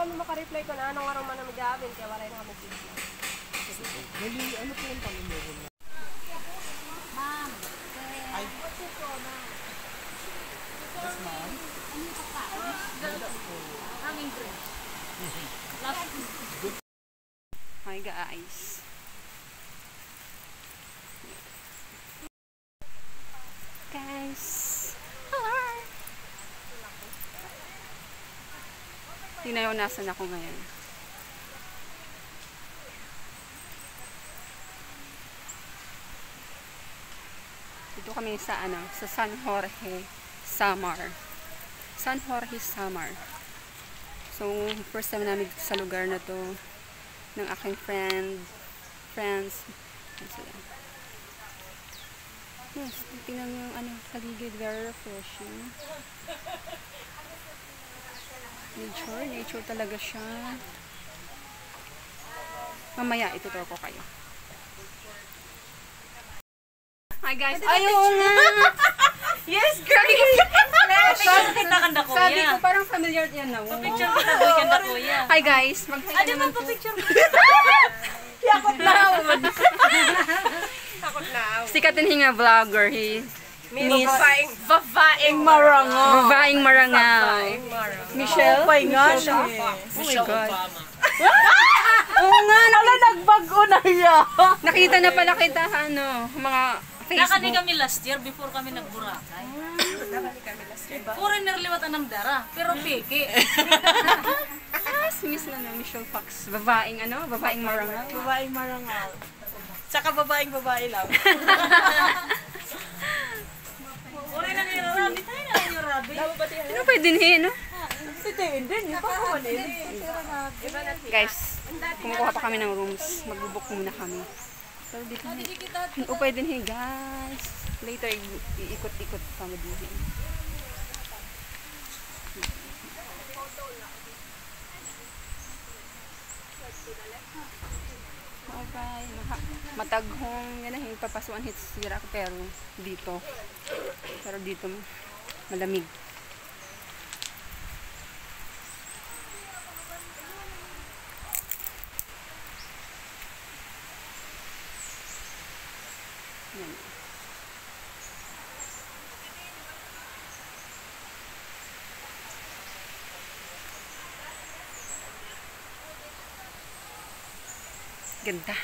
kami makareply ko na anong araw man na mag-aabin, kaya wala na kami signal. Mali, ano po yung pamilya? Ma'am. Ay. Yes, ma'am. Ano yung pagkain? Hanging bread. Hi guys. Guys. Hello. Tingnan ko nasan ako ngayon. Dito kami sa sa San Jorge, Samar. San Jorge, Samar. So, first time namin sa lugar na to ng aking friends. Yes, tingnan mo yung paligid, very refreshing. Nature talaga siya. Mamaya, ituturo ko kayo. Hi guys, ayun nga! Yes, great! Sabi ko, parang familiar yan na. Picture kita, boy, kanda kuya. Hi guys, mag-hi naman po. Picture mo. Yakot na ako. Takot na ako. Sikat din nga vlogger, Miss Babaeng Marangal. Babaeng Marangal. Michelle? Oh my gosh. Oh my God. Oo nga, nagbago na yan. Nakita na pala kita, mga Nakani Facebook. kami last year before kami nag-Boracay. Foreigner liwat anang dara, pero peke. Miss na Michelle Fox. Babaeng Babaeng Marangal. Babaeng Marangal. Tsaka babaeng babae lang. Uri na ni Rabi, tayo na yung Rabi. Ano pwede no? Si Tayin din, yung pakawanin. Guys, kumukuha pa kami ng rooms. Magbubuk muna kami. Pero dito pwede guys. Later, iikot-ikot kami dito. Okay, mataghong yan papasuan hits sira ko pero dito malamig. Yan. Ganda.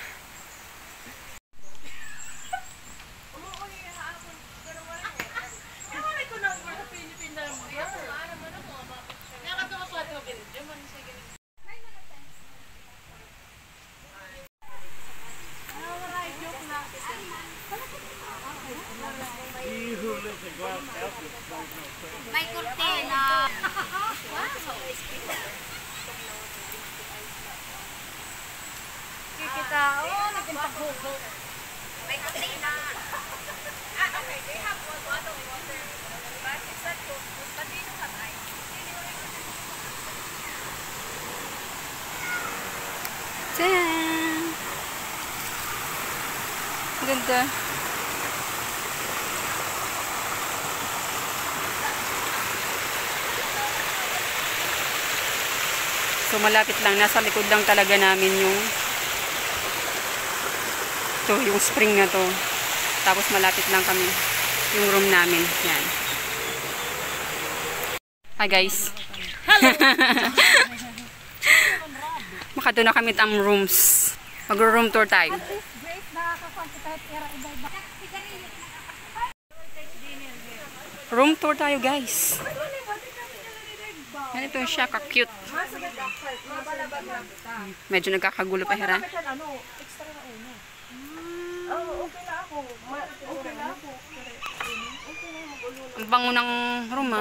May kurtina. Kikita, naging paghugo. May kurtina. Okay, they have one bottle of water. But it's not cold, but they don't have ice. Tadaan! Ganda. So malapit lang, nasa likod lang talaga namin yung spring na to. Tapos malapit lang kami yung room namin. Yan. Hi guys. Hello. Makato na kami ang rooms. Mag-room tour tayo. Room tour tayo guys. Ganito siya, ka-cute. Medyo nagkakagulo pa hira. Okay na ako. Okay na ako. Ang bango ng room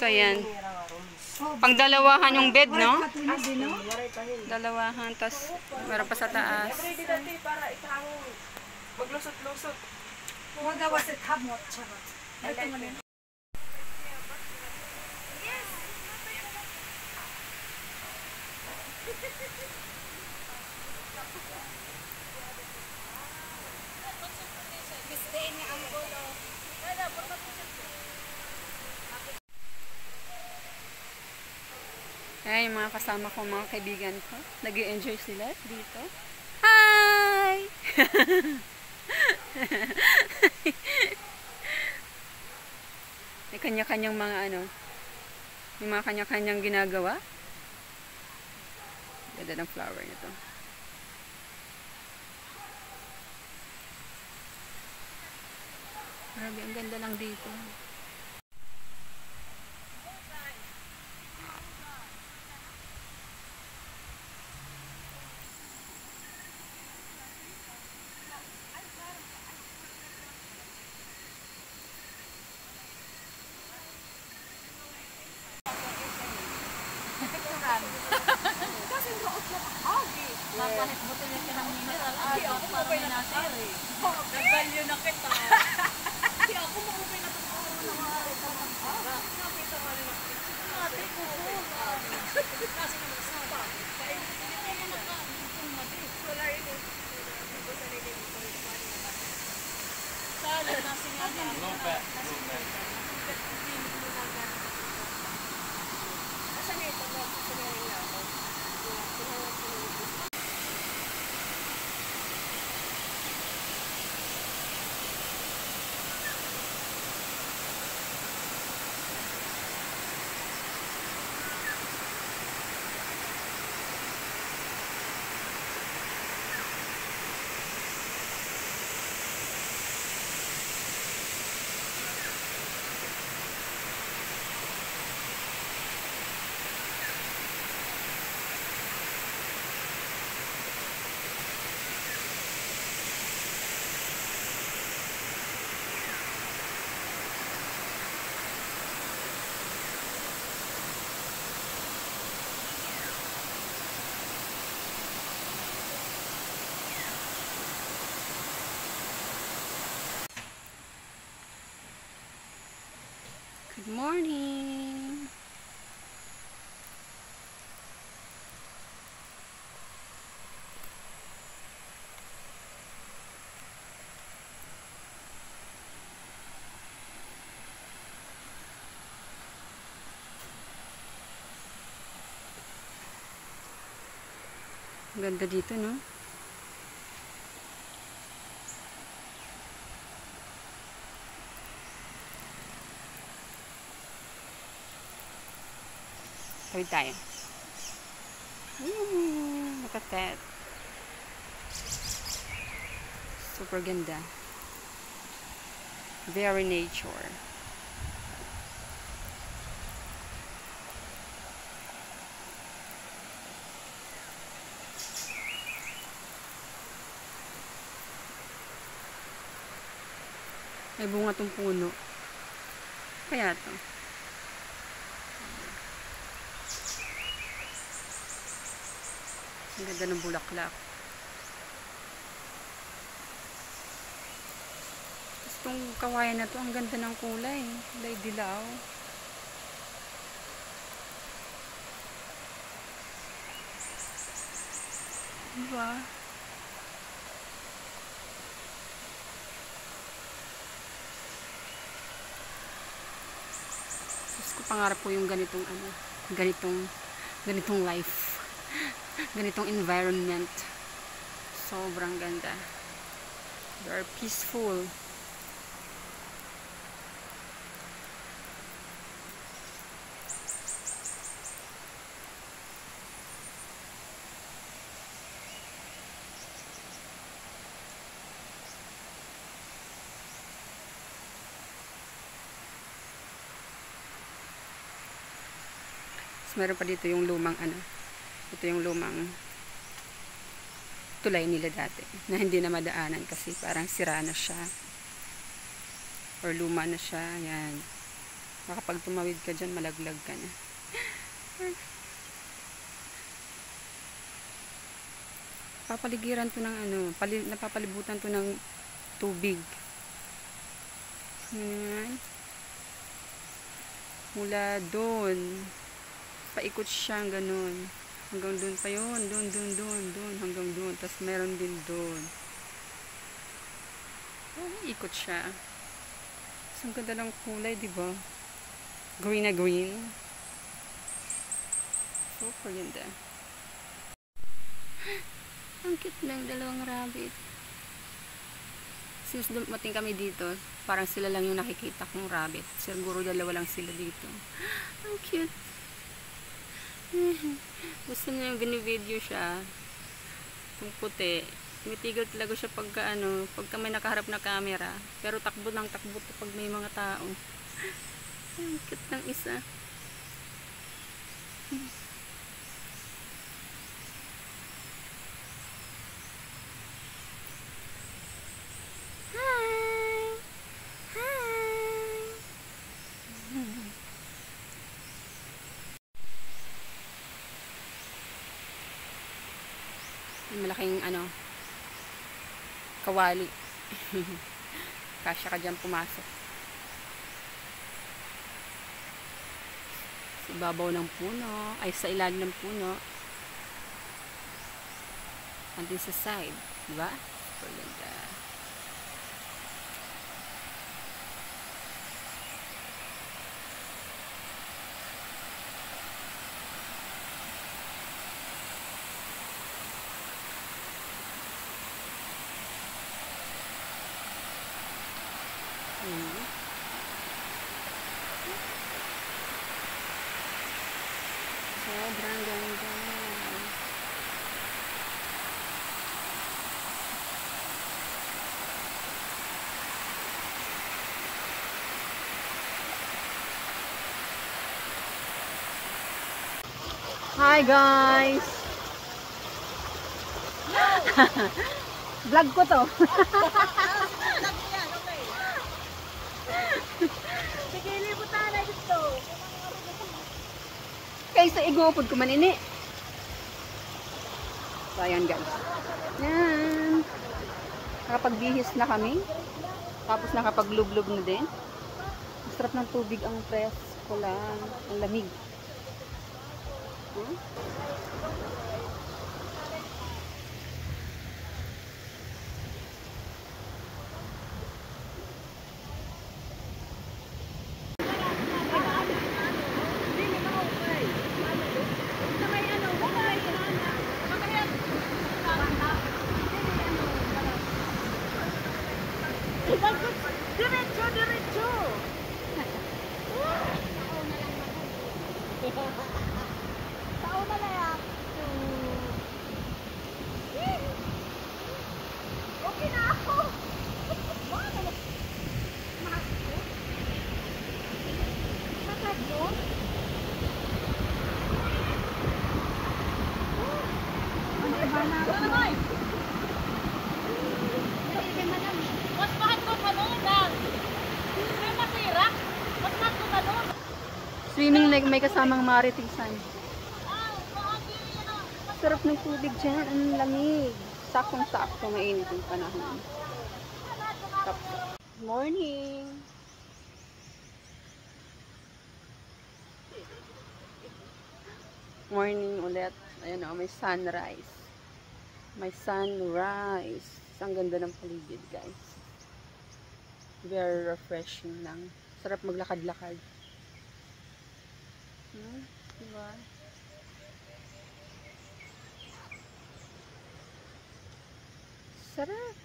So ayan. Pang dalawahan yung bed, no? Dalawahan, tas meron pa sa taas. Para ikang maglusot-lusot. Ayan yung mga kasama ko, mga kaibigan ko. Nag-i-enjoy sila dito. Hi! May kanya-kanyang mga ano, may mga kanya-kanyang ginagawa. Ganda ng flower nito. Grabe, ang ganda lang dito. Napahit mo tuloy ka ng mineral. Ay, ako parang minasir eh. Nagbalyo na kita. Hindi ako maupay na itong araw na maaari ka ng aga. Nakita ko rin ang picture. Ate ko po. Kasi naman sa pa. Kaya nakakitong mati. Solar yun eh. Hindi sa nilin ko yung paano na ba? Sala, nasi nga din. Asan ito mo? Sa meron na ako. Tinawag ko na ito. Good morning! Ang ganda dito, no? Tawid tayo. Look at that. Super ganda. Very nature. May bunga tong puno. Kaya to. Ang ganda ng bulaklak. Tapos itong kawayan na to, ang ganda ng kulay. Kulay dilaw. Diba? Gusto ko pangarap ko yung ganitong ano, ganitong life. Ganitong environment. Sobrang ganda. They are peaceful. Meron pa dito yung lumang ano. Ito yung lumang tulay nila dati na hindi na madaanan kasi parang sira na siya or luma na siya. Yan. Baka pag tumawid ka dyan, malaglag ka na. Papaligiran to ng ano, napapalibutan to ng tubig. Yan. Mula doon paikot siya ganun hanggang doon pa yun, doon hanggang doon, tapos meron din doon. Ikot siya. So, ang ganda ng kulay, diba? Green na green. Super ganda. Ang cute ng dalawang rabbit. Since dumating kami dito, parang sila lang yung nakikita kong rabbit. Siguro dalawa lang sila dito. Ang cute. Gusto niya yung binivideo siya. Itong puti. Tumitigil talaga siya pagka may nakaharap na camera. Pero takbo ng takbo pag may mga tao. Ang cute ng isa. Malaking kawali. Kasya ka dyan pumasok. Sa ibabaw ng puno, ay sa ilalim ng puno. Andun sa side, diba? Super ganda. Sobrang ganda. Hi guys! Vlog ko to. Sige, libutan na dito. Kaysa igupod ko manini. So, ayan guys. Yan. Nakapagbihis na kami. Tapos nakapaglublog na din. Masarap ng tubig ang presko lang. Ang lamig. Diretso, diretso. Tao na lang yan. Okay na ako. Matag mo? Ano ba na? Ano ba? Mas mahal ko tanong. May masira. Mas mahal ko tanong. Swimming lake may kasamang mariting sign. Sarap ng tubig dyan. Ang lamig. Saktong-sakto mainit yung panahon. Morning! Morning ulit. Ayan o, may sunrise. May sunrise. Ang ganda ng paligid, guys. Very refreshing lang. Sarap maglakad-lakad. Diba? Sarap.